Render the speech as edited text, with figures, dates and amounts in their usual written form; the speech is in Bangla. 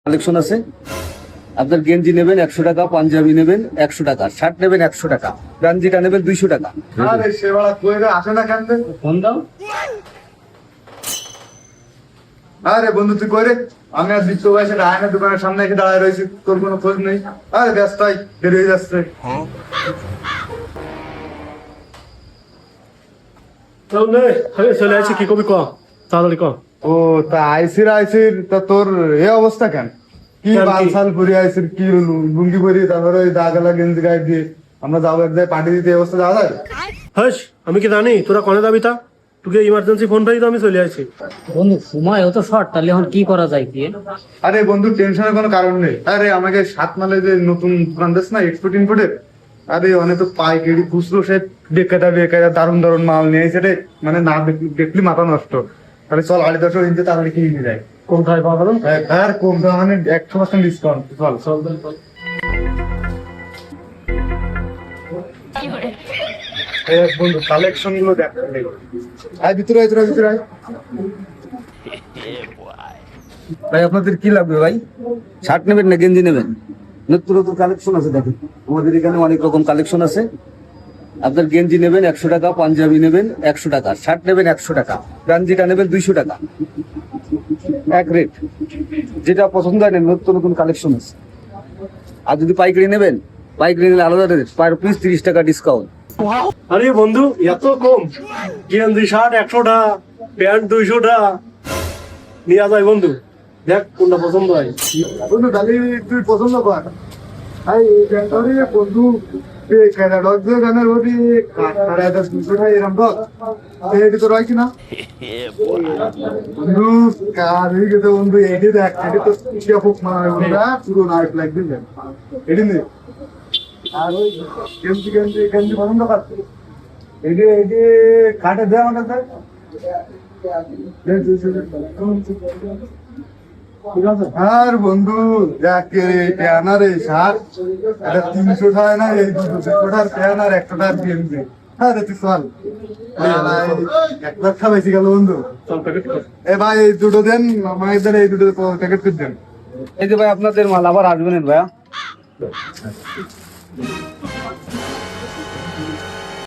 কালেকশন আছে। আপনার গেঞ্জি নেবেন 100 টাকা, পাঞ্জাবি নেবেন 100 টাকা, শার্ট নেবেন 100 টাকা, গাঞ্জিটা নেবেন 200 টাকা। আরে সেবাড়া কইরে আসে না কেন? ফোন দাও। আরে বন্ধু তুই কইরে আমি আর দিচ্ছ ভাই সেটা আয়না দোকানের সামনে এসে দাঁড়ায় রয়েছি, তোর কোনো খোঁজ নেই। আরে ব্যস্তই দেরি হয়ে যাচ্ছে। চলে আসছি, কি কবি ক তাড়াতাড়ি ক। ও তা আইসির তা তোর এ অবস্থা কেন? কি কেন কি? বালসাল পরে আইসির, কি লুঙ্গি পরে, তারপরে ওই দাগালা গেঞ্জি গায়ে দিয়ে আমরা যাবো এক জায়গায় পার্টি দিতে, এই অবস্থা যাওয়া যায়? হাস, আমি কি জানি তোরা কনে যাবি তা? তোকে ইমার্জেন্সি ফোন পাই তো আমি চলে আসছি। বন্ধু সময় তো শর্ট, তাহলে এখন কি করা যায় কি? আরে বন্ধু টেনশনের কোনো কারণ নেই। আরে আমাকে 7 মালে যে নতুন দোকান দিস না এক্সপোর্ট ইম্পোর্টের, আরে অনেক তো পাইকারি খুচরো সে বেকায়দা দারুণ দারুণ মাল নিয়ে এসে রে, মানে না দেখলি মাথা নষ্ট। তাহলে চল 250 তাড়াতাড়ি কিনে নিয়ে যায়। কোনটায় পাওয়া গেল? আর কম দাম মানে 100% ডিসকাউন্ট। চল চল চল। বন্ধু কালেকশন গুলো দেখ। আয় ভিতরে আয়, তোরা ভিতরে আয়। ভাই আপনাদের কি লাগবে ভাই? শার্ট নেবেন না গেঞ্জি নেবেন? নতুন নতুন কালেকশন আছে দেখেন, আমাদের এখানে অনেক রকম কালেকশন আছে। আপনার গেঞ্জি নেবেন 100 টাকা, পাঞ্জাবি নেবেন 100 টাকা, শার্ট নেবেন 100 টাকা, গাঞ্জিটা নেবেন 200 টাকা। এক রেট, যেটা পছন্দ হয় নেন। নতুন নতুন কালেকশন আছে। আর যদি পাইকারি নেবেন, পাইকারি নিলে আলাদা রেট, পার পিস 30 টাকা ডিসকাউন্ট। আরে বন্ধু এত কম? গেঞ্জি শার্ট 100 টাকা, প্যান্ট 200 টাকা নিয়ে যায় বন্ধু। দেখ কোনটা পছন্দ হয়। বন্ধু তাহলে তুই পছন্দ কর। আই এই ব্যাংকারি বন্ধু ক্যানাডা যে গানের ওটি কাটারে এটা 200 টাকা এরকম তো এই তো রয় কিনা বন্ধু কার এই গেছে বন্ধু, এডি দেখ, এডি তো কি খুব মানে বন্ধু পুরো নাইট লাইক দিন এডি নে। আর ওই গেঞ্জি পছন্দ কর, এডি কাটে দে আমাদের স্যার। আর বন্ধু যাকে প্যানার এই শার্ট এটা 300 টাকা না, এই 200 টাকার প্যানার 100 টাকার গেঞ্জি। আরে তুই চল, এক লাখ বেশি গেল বন্ধু। চল প্যাকেট কর। এ ভাই এই দুটো দেন আমাদের, এই দুটো প্যাকেট করে দেন। এই যে ভাই আপনাদের মাল, আবার আসবেন ভাইয়া।